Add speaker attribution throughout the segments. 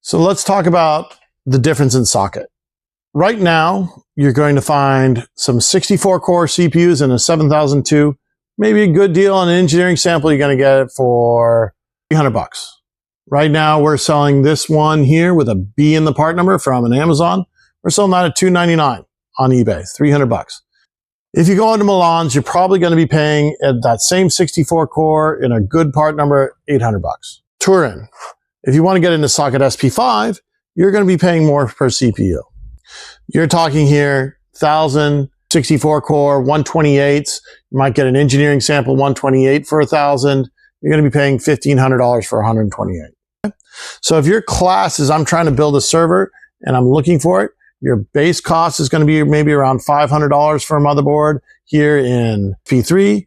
Speaker 1: So let's talk about the difference in socket. Right now, you're going to find some 64-core CPUs and a 7002. Maybe a good deal on an engineering sample. You're going to get it for $300. Right now, we're selling this one here with a B in the part number from an Amazon. We're selling that at $299 on eBay, $300. If you go into Milan's, you're probably going to be paying at that same 64-core in a good part number, $800. Turin. If you want to get into socket SP5, you're going to be paying more per CPU. You're talking here 64-core, 128s. You might get an engineering sample 128 for 1,000. You're going to be paying $1,500 for 128. So if your class is, I'm trying to build a server and I'm looking for it, your base cost is going to be maybe around $500 for a motherboard here in P3.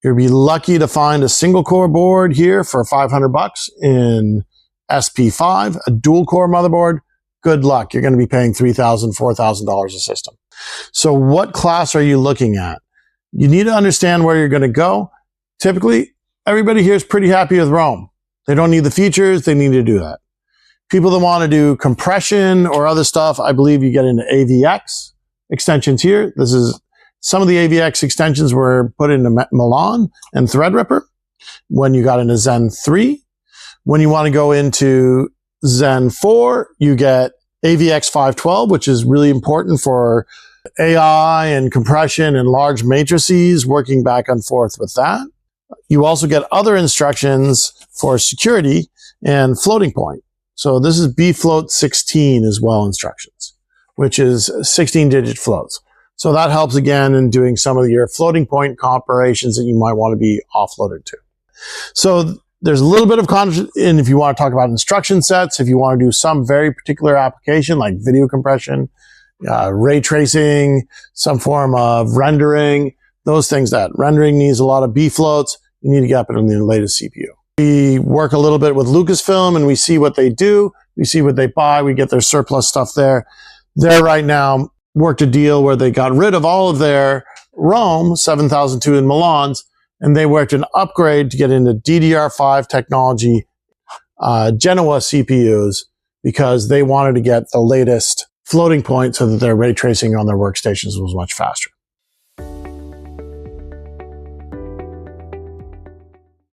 Speaker 1: You'll be lucky to find a single core board here for $500 in SP5, a dual core motherboard. Good luck. You're going to be paying $3,000, $4,000 a system. So what class are you looking at? You need to understand where you're going to go. Typically, everybody here is pretty happy with Rome. They don't need the features. They need to do that. People that want to do compression or other stuff, I believe you get into AVX extensions here. This is some of the AVX extensions were put into Milan and Threadripper. When you got into Zen 3, when you want to go into Zen 4, you get AVX 512, which is really important for AI and compression and large matrices, working back and forth with that. You also get other instructions for security and floating point. So this is bfloat 16 as well instructions, which is 16-digit floats. So that helps again in doing some of your floating point operations that you might want to be offloaded to. So there's a little bit of content in if you want to talk about instruction sets, if you want to do some very particular application like video compression, ray tracing, some form of rendering, those things. That rendering needs a lot of bfloats. You need to get up in the latest CPU. We work a little bit with Lucasfilm and we see what they do. We see what they buy. We get their surplus stuff there. They're right now worked a deal where they got rid of all of their Rome 7002 in Milan's, and they worked an upgrade to get into DDR5 technology, Genoa CPUs, because they wanted to get the latest floating point so that their ray tracing on their workstations was much faster.